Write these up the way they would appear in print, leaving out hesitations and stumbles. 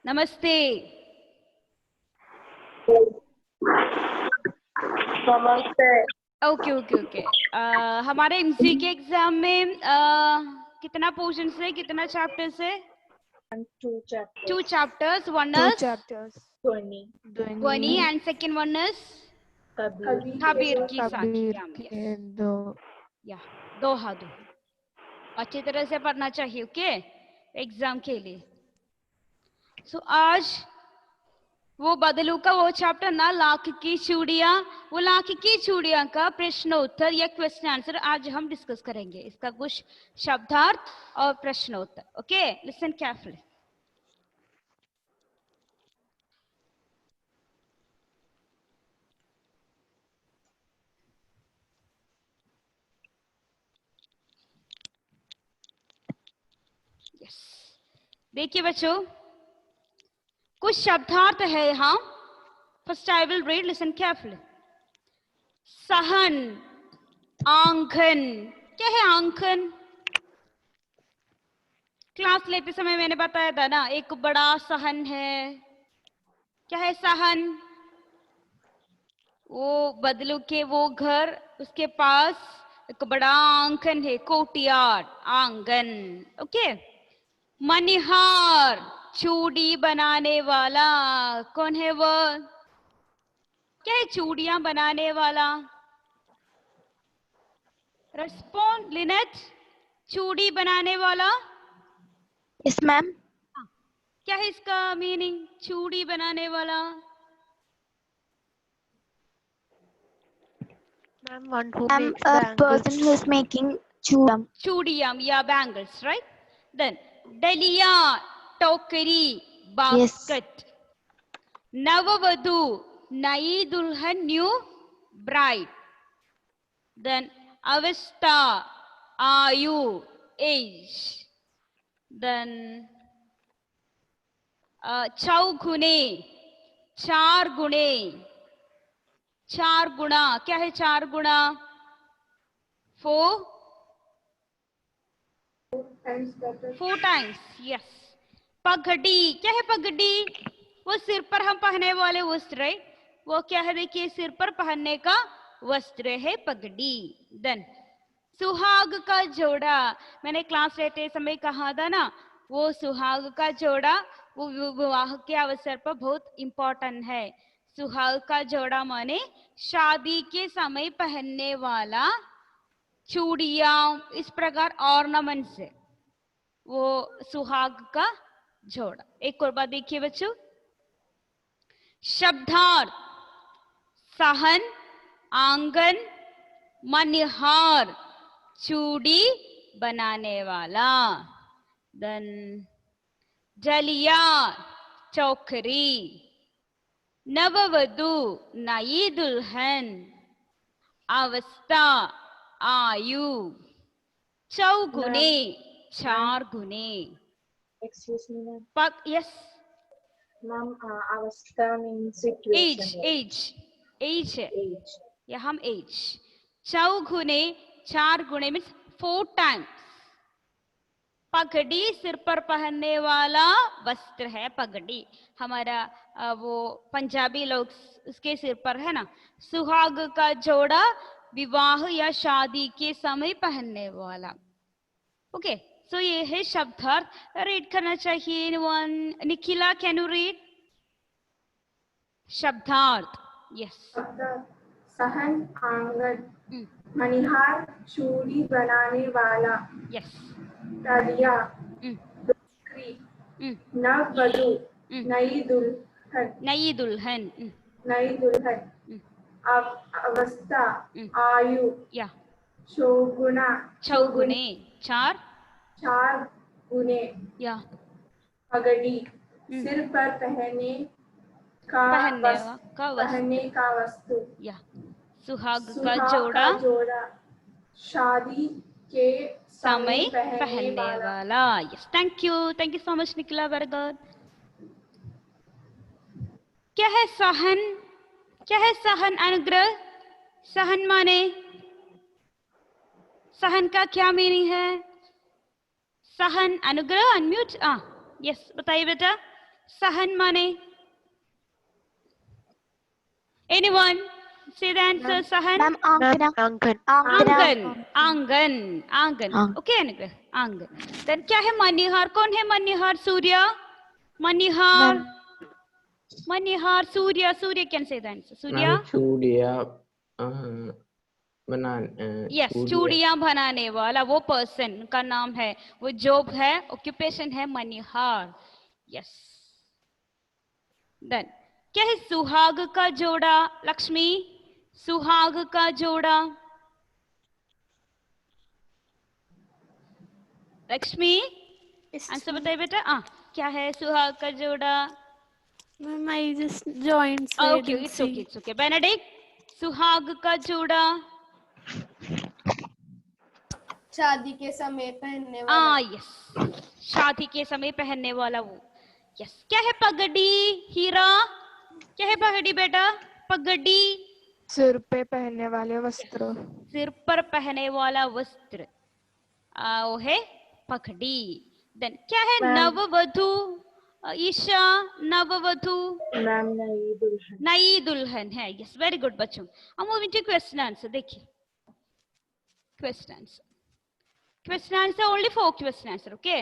नमस्ते। नमस्ते। Okay okay okay. हमारे एमसीक्यू एग्जाम में कितना पोर्शन है, कितना चैप्टर्स है? Two chapters. One Two is chapters. Dhwani and second one is Kabir की साखियाँ। या दोहा अच्छी तरह से पढ़ना चाहिए, ओके, एग्जाम के लिए। सो आज वो बदलू का वो चैप्टर ना, लाख की चूड़ियां, वो लाख की चूड़ियां का प्रश्न उत्तर या क्वेश्चन आंसर आज हम डिस्कस करेंगे। इसका कुछ शब्दार्थ और प्रश्न उत्तर। Okay, listen carefully. देखिए बच्चों, कुछ शब्दार्थ है यहाँ। First I will read, listen carefully. सहन, आंगन। क्या है आंगन? क्लास लेते समय मैंने बताया था ना, एक बड़ा सहन है। क्या है सहन? वो बदलू के वो घर, उसके पास एक बड़ा आंगन है, कोर्टयार्ड, आंगन। ओके। मनिहार, चूड़ी बनाने वाला। कौन है वो? क्या है चूड़ियां बनाने वाला? Respond Lynette. चूड़ी बनाने वाला। Yes, ma'am. क्या है इसका मीनिंग, चूड़ी बनाने वाला? Ma'am, one who I'm makes a bangles. person who is making chudam. Chudiyam, yeah, bangles, right? Then Daliya, tokari, basket. Yes. Navavadu, nai dulhan, new bride. Then Avesta, ayu, age. Then Chaugune, चार गुणे। चार गुणा, क्या है चार गुणा? Four times, yes. पगड़ी, क्या है पगड़ी? वो सिर पर हम पहनने वाले वस्त्र, राइट? वो क्या है, देखिए, सिर पर पहनने का वस्त्र है पगड़ी। देन सुहाग का जोड़ा, मैंने क्लास लेते समय कहा था ना, वो सुहाग का जोड़ा वो विवाह के अवसर पर बहुत इंपॉर्टेंट है। सुहाग का जोड़ा माने शादी के समय पहनने वाला चूड़ियां, इस प्रकार ऑर्नामेंट्स है, वो सुहाग का जोड़ा। एक और बात देखिए बच्चों, शब्दार्थ सहन, आंगन, मनिहार, चूड़ी बनाने वाला। देन जलिया, चौकरी। नववधु, नई दुल्हन। अवस्था, आयु। चौगुने, चार गुने। Excuse me, ma'am. पग, yes. Ma'am, avastha means situation. Age है, Age. या हम एज। चौगुने, चार गुणे मीन्स फोर टाइम्स। पगड़ी, सिर पर पहनने वाला वस्त्र है पगड़ी। हमारा वो पंजाबी लोग उसके सिर पर है ना। सुहाग का जोड़ा, विवाह या शादी के समय पहनने वाला। ओके, सो ये है शब्दार्थ। रीड करना चाहिए one. Nikhila, can you read शब्दार्थ? यस। सहन, आंगन, मनिहार, चूड़ी बनाने वाला। यस। डालिया, बिक्री, नववधु, नई दुल्हन। नई दुल्हन। नई दुल्हन। अवस्था, आयु। या चौगुना, चौगुने, चार। चार गुने। या पगड़ी, सिर पर पहनने का वस्तु। या सुहाग का सुहाग का जोड़ा, शादी के समय पहनने वाला। Yes, thank you so much Nikhila, very good. क्या है सहन? क्या है सहन? अनुग्रह, सहन माने, सहन का क्या मीनिंग है? सहन, अनुग्रह, अनम्यूट। यस, बताइए बेटा, सहन माने? Anyone say the answer? Sahan? Ma'am, Angan. Angan. Okay, Anugrah. Angan. Then क्या है मनिहार? कौन है मनिहार? सूर्य. मनिहार. मनिहार. सूर्य can say the answer. सूर्य. चूड़िया बनाने. Yes, चूड़ियां बनाने वाला वो पर्सन का नाम है, वो जॉब है, ऑक्यूपेशन है मनिहार. Yes. Then क्या है सुहाग का जोड़ा? लक्ष्मी, सुहाग का जोड़ा. लक्ष्मी आंसर बताइए बेटा. क्या है सुहाग का जोड़ा? Ma'am, I just joined. So Okay, it's okay. Benedict, सुहाग का जोड़ा. शादी के समय पहनने वाला. यस, शादी के समय पहनने वाला वो. यस. क्या है पगड़ी? हीरा, क्या है पगड़ी बेटा? पगड़ी सिर पे पहनने वाले वस्त्र. सिर पर पहने वाला वस्त्र वो है पगड़ी. देन क्या है नववधु? ईशा, नववधु. मैम नई दुल्हन है. यस, वेरी गुड बच्चों. हम मूविंग टू क्वेश्चन आंसर. देखिए question answer only 4 question answer. Okay,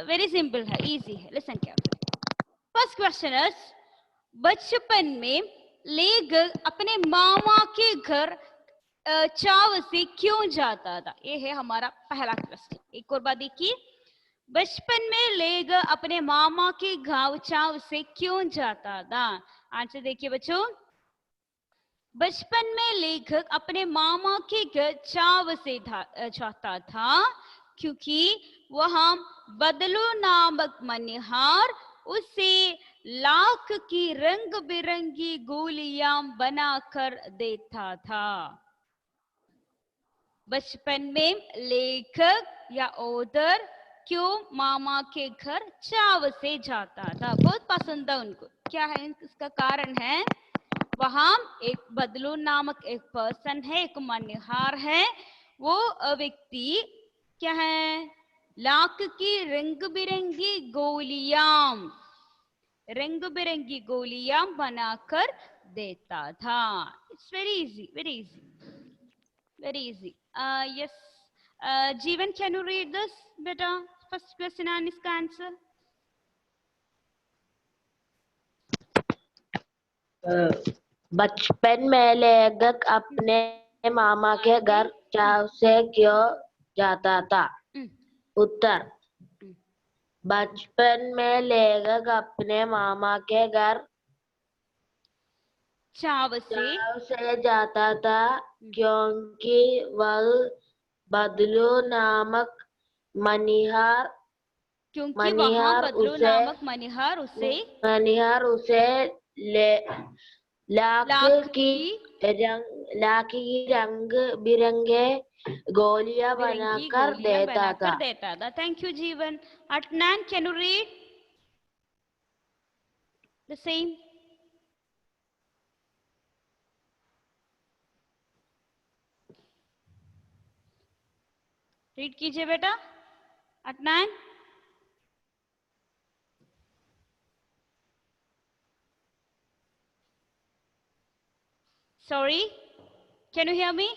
very simple है, इजी है. Listen carefully. First question is, बचपन में लेखक अपने मामा के घर चाव से क्यों जाता था? ये है हमारा पहला क्वेश्चन. एक और बात देखिए, बचपन में लेखक अपने मामा के गांव चाव से क्यों जाता था? आंसर देखिए बच्चों. बचपन में लेखक अपने मामा के घर चाव से जाता था क्योंकि वहां बदलू नामक मनिहार उसे लाख की रंग बिरंगी गोलियां बनाकर देता था. बचपन में लेखक या ऑथर क्यों मामा के घर चाव से जाता था? बहुत पसंद है उनको. क्या है इसका कारण? है वहां एक बदलू नामक एक पर्सन है, एक मनिहार है. वो व्यक्ति क्या है? लाख की रंग बिरंगी गोलियां बनाकर देता था. It's very easy. यस, जीवन, कैन यू रीड दिस बेटा? फर्स्ट क्वेश्चन एंड इसका आंसर. बचपन में लेखक अपने मामा के घर चाव से क्यों जाता था? उत्तर, बचपन में लेखक अपने मामा के घर चाव से जाता था क्योंकि वह बदलू नामक मनिहार उसे लाख की रंग बिरंगे गोलियां बनाकर देता था. Thank you Jeevan. Adnan, can you read the same? Read कीजिए बेटा. अटनान. Sorry, can you hear me?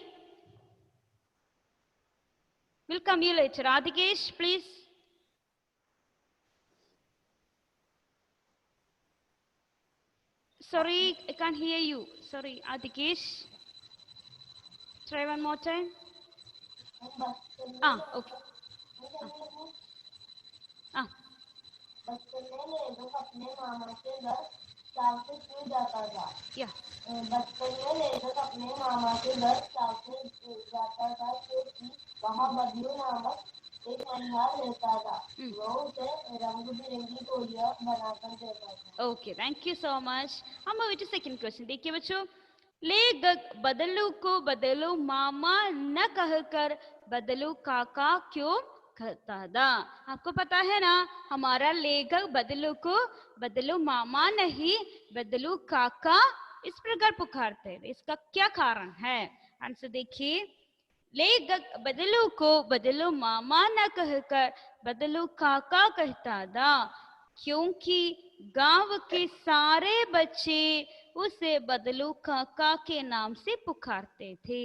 We'll come you later. Adhikesh, please. Sorry, I can't hear you. Sorry, Adhikesh. Try one more time. Okay. Yeah. बचपन में लेखक अपने मामा के घर चाव से जाता था क्योंकि वहाँ बदलू नामक एक मनिहार रहता था. वो उसे रंग बिरंगी गोलियां बनाकर देता था. Okay, thank you so much. हम मूव टू सेकंड क्वेश्चन. देखिए बच्चों, लेखक बदलू को बदलू मामा न कहकर बदलू काका क्यों कहता था? आपको पता है ना, हमारा लेखक बदलू को बदलू मामा नहीं बदलू काका इस प्रकार पुकारते हैं. इसका क्या कारण है? आंसर देखिए. लेखक बदलू को बदलू मामा न कहकर बदलू काका कहता था क्योंकि गांव के सारे बच्चे उसे बदलू काका के नाम से पुकारते थे।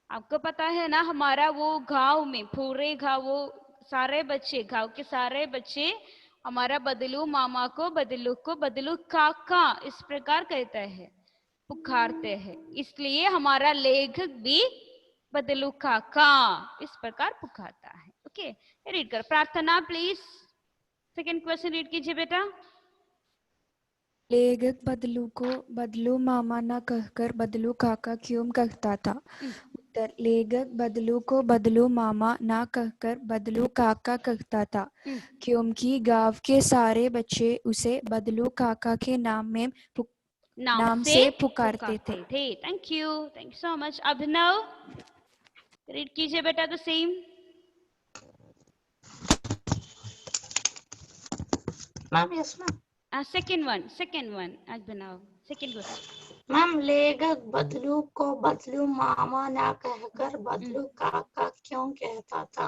आपको पता है ना, हमारा वो गांव में पूरे गांव, वो सारे बच्चे, गांव के सारे बच्चे हमारा बदलू मामा को बदलू काका इस प्रकार कहते हैं, पुकारते हैं। इसलिए हमारा लेखक भी बदलू काका इस प्रकार पुकारता है। ओके, रीड कर प्रार्थना प्लीज। सेकंड क्वेश्चन रीड कीजिए बेटा। लेखक बदलू को बदलू मामा न कहकर बदलू काका क्यों कहता था? उत्तर, लेखक बदलू को बदलू मामा न कहकर बदलू काका कहता था क्योंकि गांव के सारे बच्चे उसे बदलू काका के नाम से पुकारते थे। Thank you so much. Abhinav read कीजिए बेटा the same. Ma'am yes ma'am. Second one Abhinav, second question. Ma'am, लेखक बदलू को बदलू मामा ना कहकर बदलू काका क्यों कहता था?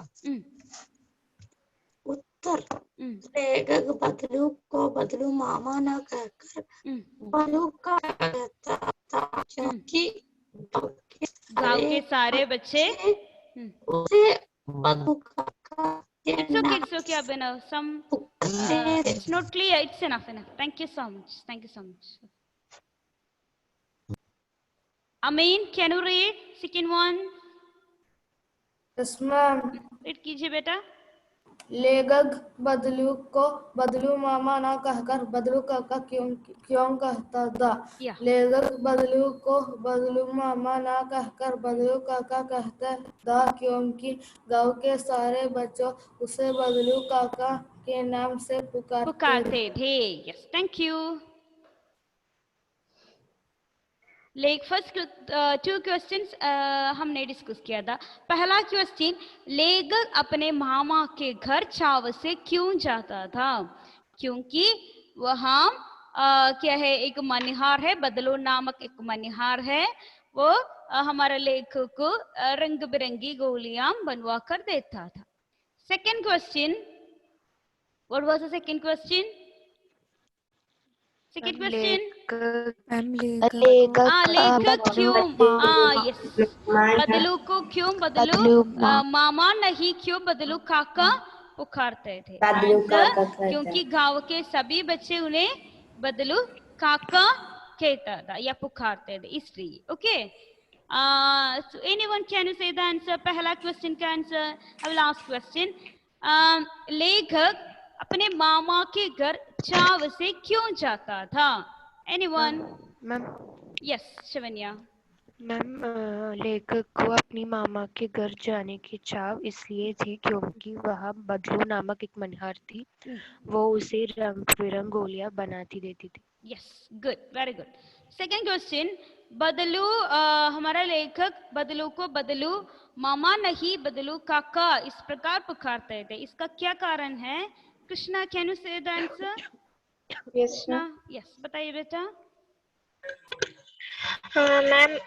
उत्तर, लेखक बदलू को बदलू मामा ना कहकर बदलू काका कहता था क्योंकि गांव के सारे बच्चे उसे बदलू काका के नाम It's okay Abhinav, it's not clear, it's enough. Thank you so much. Amin, can you read second one? Yes ma'am. Read कीजिए बेटा। लेखक बदलू को बदलू मामा ना कहकर बदलू काका क्यों कहता था? लेखक बदलू को बदलू मामा ना कहकर बदलू काका कहता था क्योंकि गांव के सारे बच्चों उसे बदलू काका के नाम से पुकारते थे। Yes, thank you. First 2 questions हमने डिस्कस किया था। पहला क्वेश्चन, लेखक अपने मामा के घर चाव से क्यों जाता था? क्योंकि वहाँ क्या है, एक मनिहार है, बदलू नामक एक मनिहार है, वो हमारा लेखक को रंग बिरंगी गोलियां बनवा कर देता था। Second question, what was the second question? Second question, लेखक क्यों बदलू को क्यों बदलू मामा नहीं क्यों बदलू काका पुकारते थे? क्योंकि गांव के सभी बच्चे उन्हें बदलू काका कहता था या पुकारते थे, इसलिए। Okay, so anyone can you say the answer? पहला क्वेश्चन का आंसर। अब लास्ट क्वेश्चन, लेखक अपने मामा के घर चाव से क्यों जाता था? Anyone? Ma'am yes Shivanya. Ma'am, लेखक को अपनी मामा के घर जाने की चाव इसलिए थी क्योंकि वह बदलू नामक एक मनिहार थी, वो उसे रंग बिरंग गोलियां बनाती देती थी। Yes, good, very good. Second question, बदलू हमारा लेखक बदलू को बदलू मामा नहीं बदलू काका इस प्रकार पुकारते थे, इसका क्या कारण है? Krishna, can you say the answer? Yes yes, बताइए बेटा। मैम,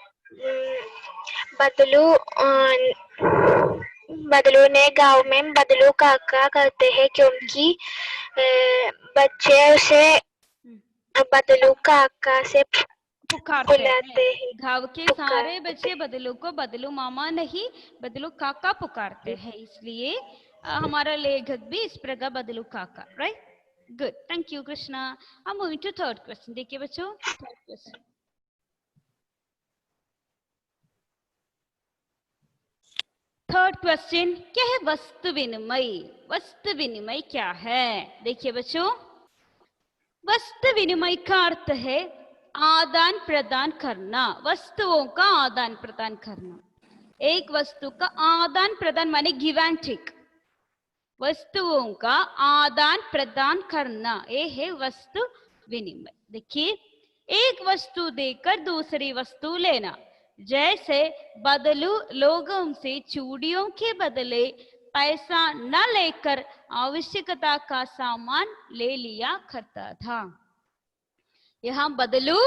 बदलू ने गांव में बदलू काका कहते हैं क्योंकि बच्चे उसे बदलू काका से पुकारते हैं। गांव के सारे बच्चे बदलू को बदलू मामा नहीं बदलू काका पुकारते हैं, इसलिए हमारा लेखक भी इस प्रकार बदलू काका। Right, good, thank you Krishna. अब मूविंग टू थर्ड क्वेश्चन। देखिए बच्चों, थर्ड क्वेश्चन, थर्ड क्वेश्चन क्या है? वस्तु विनिमय। वस्तु विनिमय क्या है? देखिए बच्चों, वस्तु विनिमय का अर्थ है आदान प्रदान करना, वस्तुओं का आदान प्रदान करना। एक वस्तु का आदान प्रदान माने गिव एंड टेक, वस्तुओं का आदान प्रदान करना, ये है वस्तु विनिमय। देखिए, एक वस्तु देकर दूसरी वस्तु लेना, जैसे बदलू लोगों से चूड़ियों के बदले पैसा न लेकर आवश्यकता का सामान ले लिया करता था। यहाँ बदलू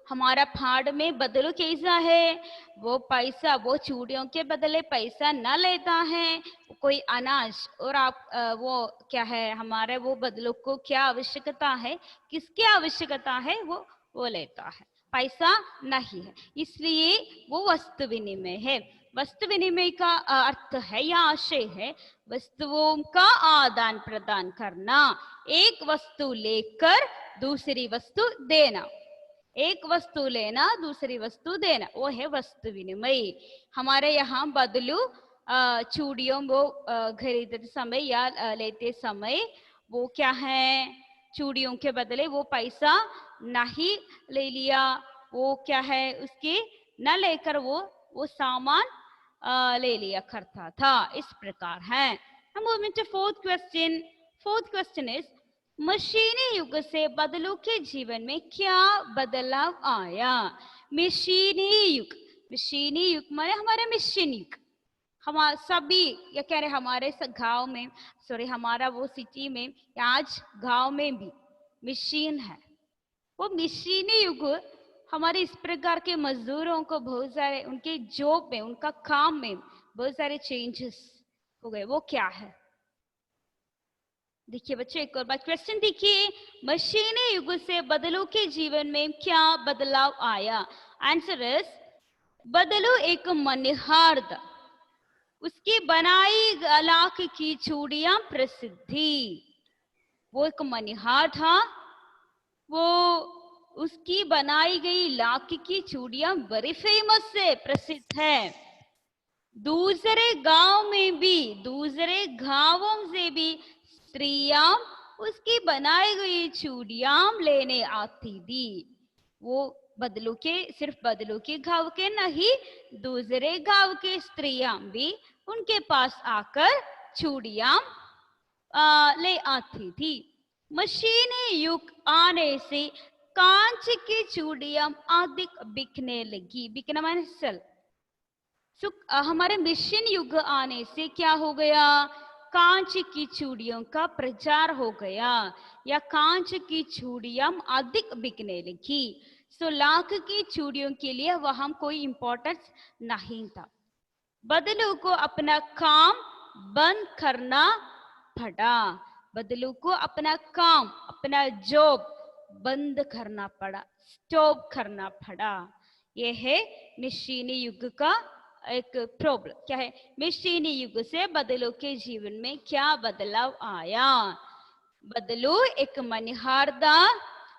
हमारा फाड़ में बदलू कैसा है, वो पैसा, वो चूड़ियों के बदले पैसा न लेता है, कोई अनाज, और आप वो क्या है, हमारे वो बदलू को क्या आवश्यकता है, किसकी आवश्यकता है, वो लेता है, पैसा नहीं है, इसलिए वो वस्तु विनिमय है। वस्तु विनिमय का अर्थ है या आशय है वस्तुओं का आदान प्रदान करना, एक वस्तु लेकर दूसरी वस्तु देना, एक वस्तु लेना दूसरी वस्तु देना, वो है वस्तु विनिमय। हमारे यहाँ बदलू चूड़ियों वो खरीदते समय या लेते समय वो क्या है, चूड़ियों के बदले वो पैसा नहीं ले लिया, वो क्या है उसके न लेकर वो सामान ले लिया करता था, इस प्रकार है। हम moving to fourth question. Fourth question is मशीनी युग से बदलू के जीवन में क्या बदलाव आया। मशीनी युग, मशीनी युग माने हमारे मशीन युग, हम सभी या कह रहे हमारे गांव में, सॉरी हमारा वो सिटी में या आज गांव में भी मशीन है। वो मशीनी युग हमारे इस प्रकार के मजदूरों को बहुत सारे उनके जॉब में, उनका काम में बहुत सारे चेंजेस हो गए। वो क्या है देखिए बच्चों, एक और बार क्वेश्चन देखिए, मशीनी युग से बदलू के जीवन में क्या बदलाव आया। आंसर इज बदलू एक मनिहार था, उसकी बनाई लाख की चूड़ियां प्रसिद्धि। वो एक मनिहार था, वो उसकी बनाई गई लाख की चूड़ियां बड़ी फेमस है, प्रसिद्ध है। दूसरे गांव में भी, दूसरे गांवों से भी स्त्रियां उसकी बनाई गई चूड़ियां लेने आती थी। वो बदलू के, सिर्फ बदलू के गांव के नहीं, दूसरे गांव के स्त्रियां भी उनके पास आकर चूड़ियां ले आती थी। मशीनी युग आने से कांच की चूड़ियां अधिक बिकने लगी। बिकना माने सेल। हमारे मशीन युग आने से क्या हो गया, कांच की चूड़ियों का प्रचार हो गया या कांच की चूड़ियां अधिक बिकने लगी। सो लाख की चूड़ियों के लिए वहां कोई इंपॉर्टेंस नहीं था। बदलू को अपना काम बंद करना पड़ा, बदलू को अपना काम, अपना जॉब बंद करना पड़ा, स्टॉप करना पड़ा। यह है मशीनी युग का एक प्रॉब्लम। क्या है, मशीनी युग से बदलू के जीवन में क्या बदलाव आया। बदलू एक मनिहार था,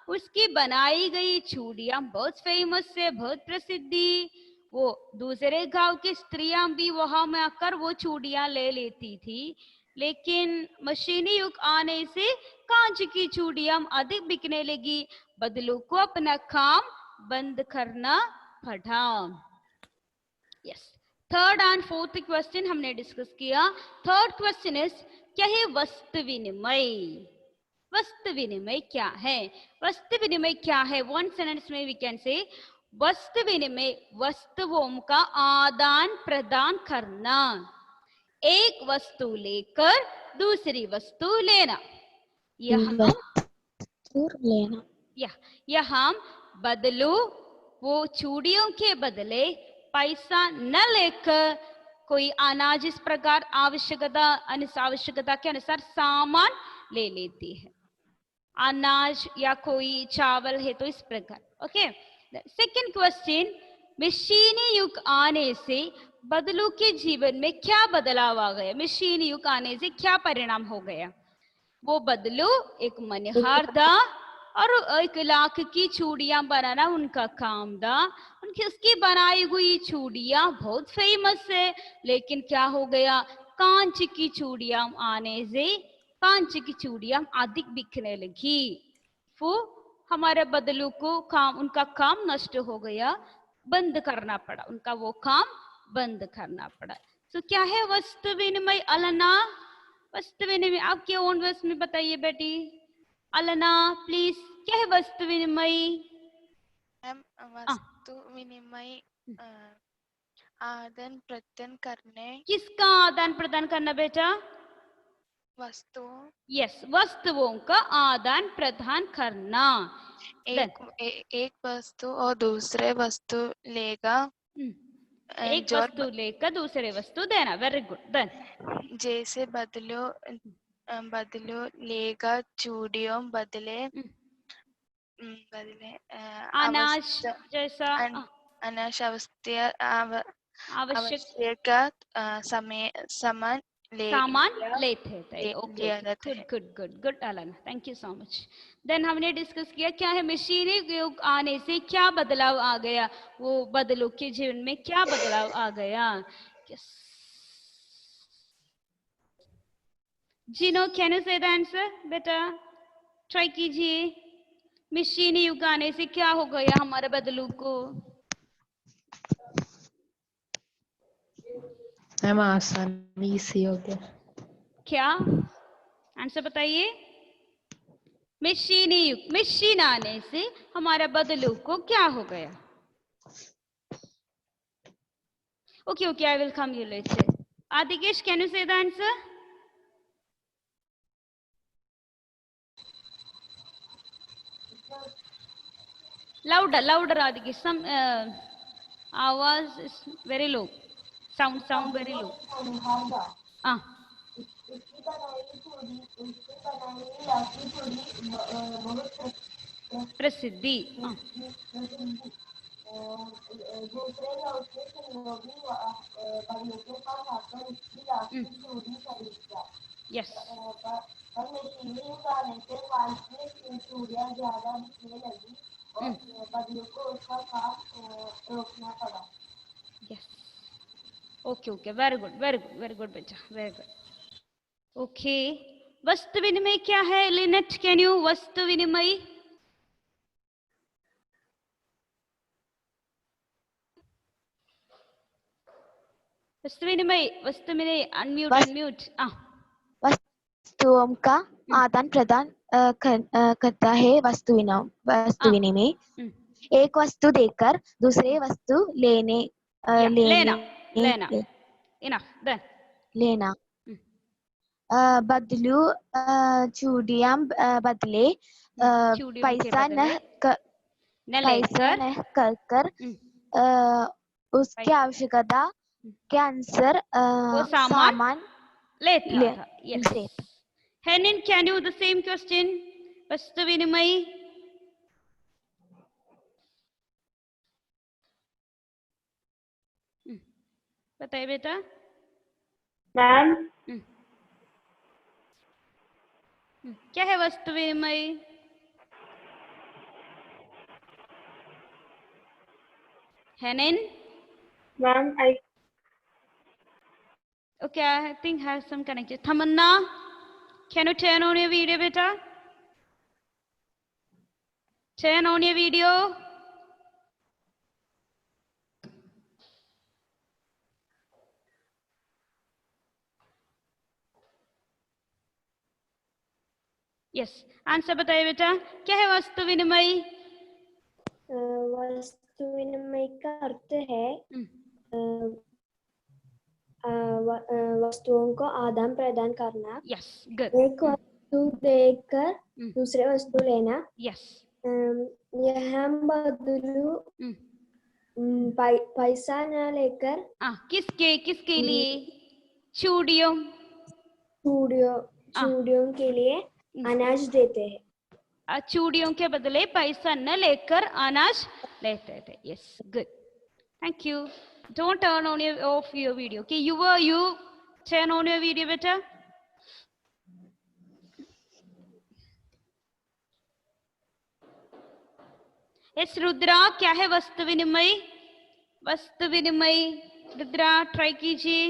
उसकी बनाई गई चूड़ियां बहुत फेमस है, बहुत प्रसिद्धि। वो दूसरे गांव की स्त्रियां भी वहां में आकर वो चूड़ियां ले लेती थी, लेकिन मशीनी युग आने से कांच की चूड़ियां अधिक बिकने लगी। बदलू को अपना काम बंद करना पड़ा। Yes, third and fourth question हमने डिस्कस किया। थर्ड क्वेश्चन इज क्या है वस्तु विनिमय। वस्तु विनिमय क्या है, वस्तु विनिमय क्या है। वन सेंटेंस में वी कैन से वस्तु विनिमय वस्तुओं का आदान प्रदान करना, एक वस्तु लेकर दूसरी वस्तु लेना। यहाँ बदलू वो चूड़ियों के बदले पैसा न लेकर कोई अनाज इस प्रकार आवश्यकता के अनुसार सामान ले लेती है। अनाज या कोई चावल है तो इस प्रकार। ओके, सेकंड क्वेश्चन, मशीनी युग आने से बदलू के जीवन में क्या बदलाव आ गया। मशीनी युग आने से क्या परिणाम हो गया। वो बदलू एक मनिहार था और 1 लाख की चूड़ियां बनाना उनका काम था। उनकी उसकी बनाई हुई चूड़ियां बहुत फेमस है, लेकिन क्या हो गया, कांच की चूड़ियां आने से कांच की चूड़ियां अधिक बिकने लगी। वो हमारे बदलू को काम, उनका काम नष्ट हो गया, बंद करना पड़ा, उनका वो काम बंद करना पड़ा। तो क्या है वस्तु विनिमय। अलना, वस्तु विनिमय आपके ओन वर्ड्स में बताइए बेटी। अलना प्लीज, क्या है वस्तु विनिमय। वस्तु विनिमय आदान प्रदान करने। किसका आदान प्रदान करना बेटा। वस्तुओं, यस, वस्तुओं का आदान प्रदान करना। एक वस्तु और दूसरे वस्तु लेगा, एक वस्तु लेकर दूसरे वस्तु देना। Very good. देन जैसे बदलो लेगा चूड़ियों बदले अनाज जैसा अनाज आवश्यक सामान लेते थे। Okay, good Alana, thank you so much. Then हमने डिस्कस किया क्या है मशीनी युग आने से क्या बदलाव आ गया, वो बदलों के जीवन में क्या बदलाव आ गया। जिनो can you say the answer बेटा, ट्राई कीजिए। मशीनी युग आने से क्या हो गया हमारे बदलू को। मैम आसानी से हो गया। क्या आंसर बताइए। मशीनी युग, मशीन आने से हमारा बदलू को क्या हो गया। Okay, I will come you later. Adikesh, can you say the answer. Louder, Adikesh. Some आवाज is very low. Sound very low. प्रसिद्धि। Yes. Yes. Okay. Very good बेटा, very good. Okay. वस्तु विनिमय क्या है लिनेट, कैन यू। वस्तु विनिमय unmute. वस्तुओं का आदान प्रदान करता है वस्तु विनिमय। एक वस्तु देकर दूसरे वस्तु लेना। बदलू चूड़ियां बदले पैसा न कर उसकी आवश्यकता के अनुसार सामान लेता था। Yes. Henin, can you the same question? वस्तु विनिमय। बताइए बेटा। मैम क्या है वस्तु विनिमय। Henin? Ma'am Okay, I think has some connection. Tamanna, can you turn on your video, beta? Turn on your video. Yes. Answer बताइए बेटा, क्या है वस्तु विनिमय। वस्तु विनिमय का अर्थ है वस्तुओं को आदान प्रदान करना। Yes, good. एक वस्तु देकर दूसरे वस्तु लेना। Yes. यह बदलू पैसा न लेकर किसके लिए। चूड़ियों के लिए अनाज देते हैं। चूड़ियों के बदले पैसा न लेकर अनाज लेते थे। Yes, good. Thank you. Don't turn on off your video. Okay, you turn on your video, beta. Yes, Rudra, क्या है वस्तु विनिमय। वस्तु विनिमय रुद्रा ट्राई कीजिए।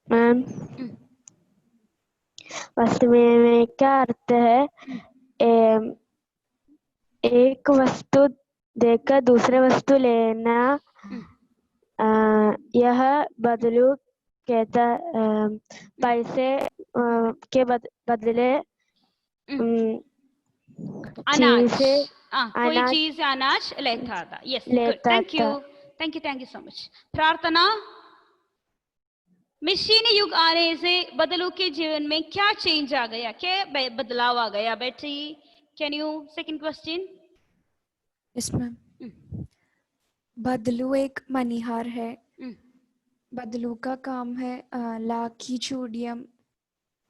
मैम वस्तु विनिमय का अर्थ है एक वस्तु देकर दूसरे वस्तु लेना। यह बदलू कहता पैसे के बदले अनाज, कोई चीज अनाज लेता था। Yes, good. Thank you so much. प्रार्थना, मशीन युग आने से बदलू के जीवन में क्या चेंज आ गया, क्या बदलाव आ गया? बेटी can you second question? Yes ma'am. बदलू एक मनिहार है। बदलू का काम है लाखी चूड़ियां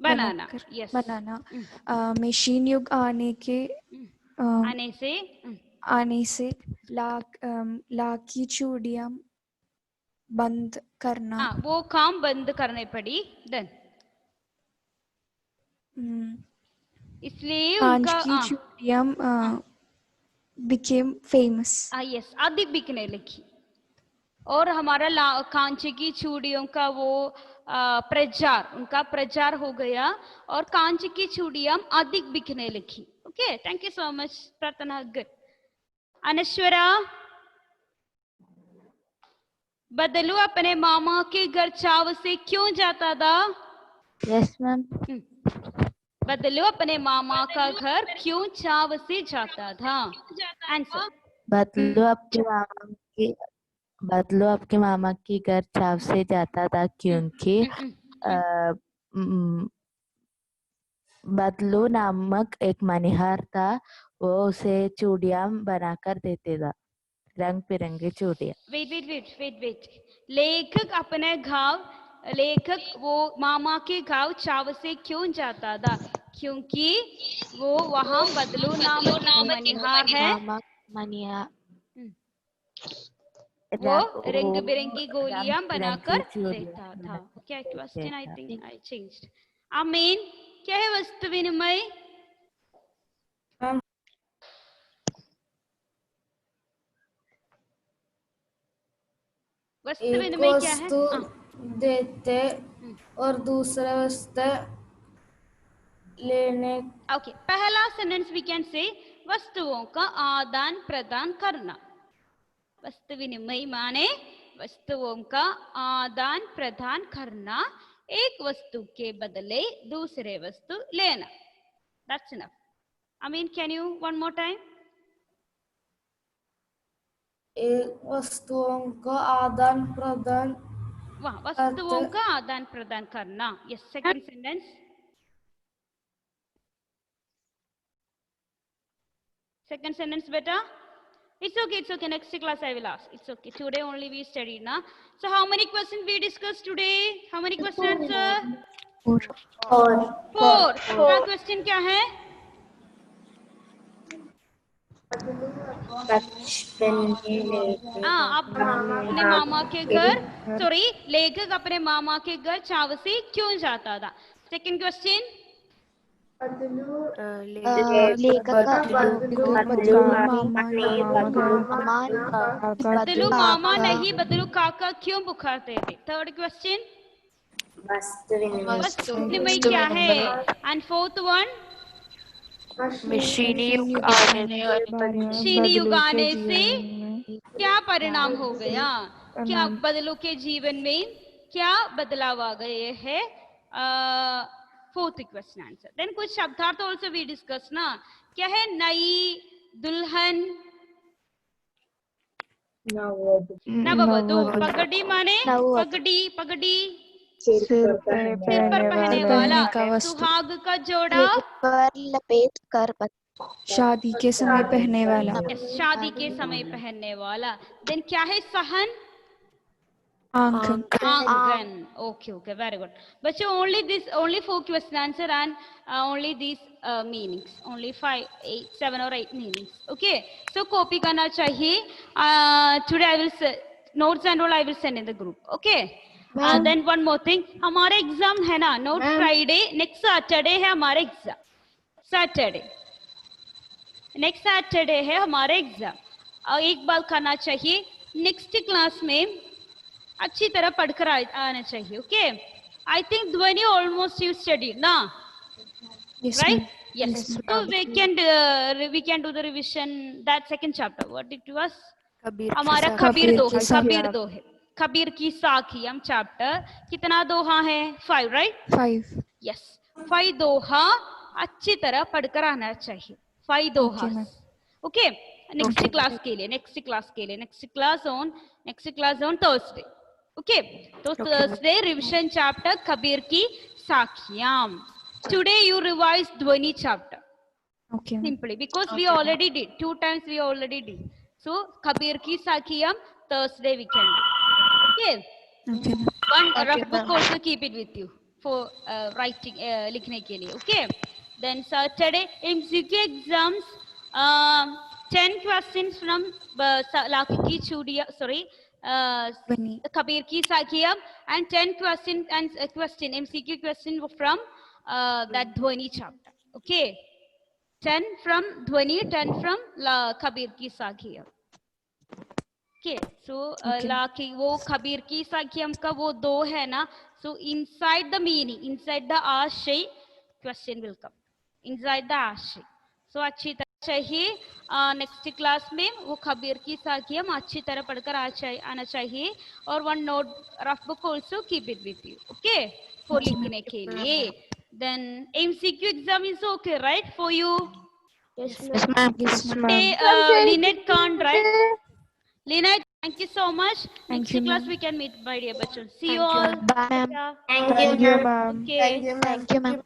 बनाना। यस बनाना। मशीन युग आने से लाखी चूड़ियां बंद करना। वो काम बंद करने पड़ी। देन इसलिए उनका की चूड़ियां became famous। यस, अधिक बिकने लगी। और हमारा कांचे की चूड़ियों का वो प्रचार, उनका प्रचार हो गया और कांचे की चूड़ियां अधिक बिकने लगी। Okay, thank you so much प्रार्थना। गुड। अनश्वरा, बदलू अपने मामा के घर चाव से क्यों जाता था? Yes ma'am. बदलू अपने मामा का घर क्यों चाव से जाता था? आंसर। बदलू आपके मामा की घर चाव से जाता था क्योंकि बदलू नामक एक मनिहार था, वो उसे चूड़ियां बनाकर देते था, रंग बिरंगी चूड़ियां। वेट। लेखक वो मामा के गांव चाव से क्यों जाता था? क्योंकि वो वहाँ बदलू नामक एक मनिहार है, वो रंग बिरंगी गोलियां बनाकर देता था। क्या question? I think I changed. आमीन। क्या है वस्तु विनिमय? वस्तु विनिमय क्या है? देते और दूसरे वस्तु लेने। ओके, पहला सेंटेंस वी कैन से वस्तुओं का आदान प्रदान करना। वस्तु विनिमय माने वस्तुओं का आदान प्रदान करना, एक वस्तु के बदले दूसरे वस्तु लेना। That's enough. I mean, can you one more time? एक वस्तुओं का आदान प्रदान। वस्तुओं का आदान प्रदान करना। Yes, second sentence. Second sentence, beta. It's okay. Next class I will ask. It's okay. Today only we studied now. So how many questions we discussed today? How many questions, sir? 4. क्या question क्या है? अपने मामा के घर, लेखक अपने मामा के घर चाव से क्यों जाता था? Second question. बदलू मामा नहीं बदलू काका क्यों पुकारते थे? Third question. वस्तु विनिमय क्या है? एंड फोर्थ वन, मशीनी युग आने से क्या परिणाम हो गया? क्या बदलू के जीवन में क्या बदलाव आ गए हैं? Fourth question answer. देन कुछ शब्दार्थ ऑल्सो वी डिस्कस ना। क्या है? नई, दुल्हन, नववधु। पगड़ी माने पगड़ी सिर पर पहनने वाला। सुहाग का जोड़ा, लपेट कर शादी के समय पहनने वाला। शादी के समय पहनने वाला। देन क्या है? सहन, आंगन। Okay, very good. बच्चों only 4 question answer and only these meanings, only 5, 8, 7 or 8 meanings. Okay, so copy करना चाहिए. Today I will notes and all I will send in the group. Okay. Then one more thing, हमारे exam है ना, note Friday, next Saturday है हमारे exam. Next Saturday है हमारे exam. और एक बात करना चाहिए, नेक्स्ट क्लास में अच्छी तरह पढ़कर आना चाहिए। ओके, आई थिंक ध्वनि ऑलमोस्ट यू स्टडीड ना, right? Yes, so we can do the revision that second chapter. What it was? हमारा कबीर दो है, कबीर की साखी। हम चैप्टर कितना दोहा है? 5, राइट? 5। यस, 5 दोहा अच्छी तरह पढ़कर आना चाहिए। 5 दोहा। ओके, नेक्स्ट क्लास के लिए next class on Thursday. Okay, so Thursday revision chapter Kabir ki Sakhyam. Today you revise Dhwani chapter. Okay. Simply because we already did 2 times. We already did. So Kabir ki Sakhyam Thursday we can do. Okay. Okay. One rough book also keep it with you for writing, likhne ke liye. Okay. Then Saturday MCQ exams. 10 questions from Lakhi ki Chudiya. Sorry. Kabir ki Sakhyam, and 10 questions and MCQ question from that Dhwani chapter. Okay. 10 from Dhwani, 10 from Kabir ki Sakhyam. Okay, so Lakhi वो Kabir ki Sakhyam का वो 2 है ना, so inside the meaning, inside the आशय question will come, inside the आशय. So अच्छी तरह चाहिए नेक्स्ट क्लास में वो खबीर की साखियम अच्छी तरह पढ़कर आना चाहिए, और one note rough book also keep it with you. Okay, for लिखने के लिए. Then MCQ exam is okay right for you? Yes, ma'am. Yes, ma'am. Lynette can't, right? Lynette, thank you so much. Next class we can meet, my dear bachon. See you all. Bye, ma'am. Thank you, ma'am. Okay. Thank you, ma'am.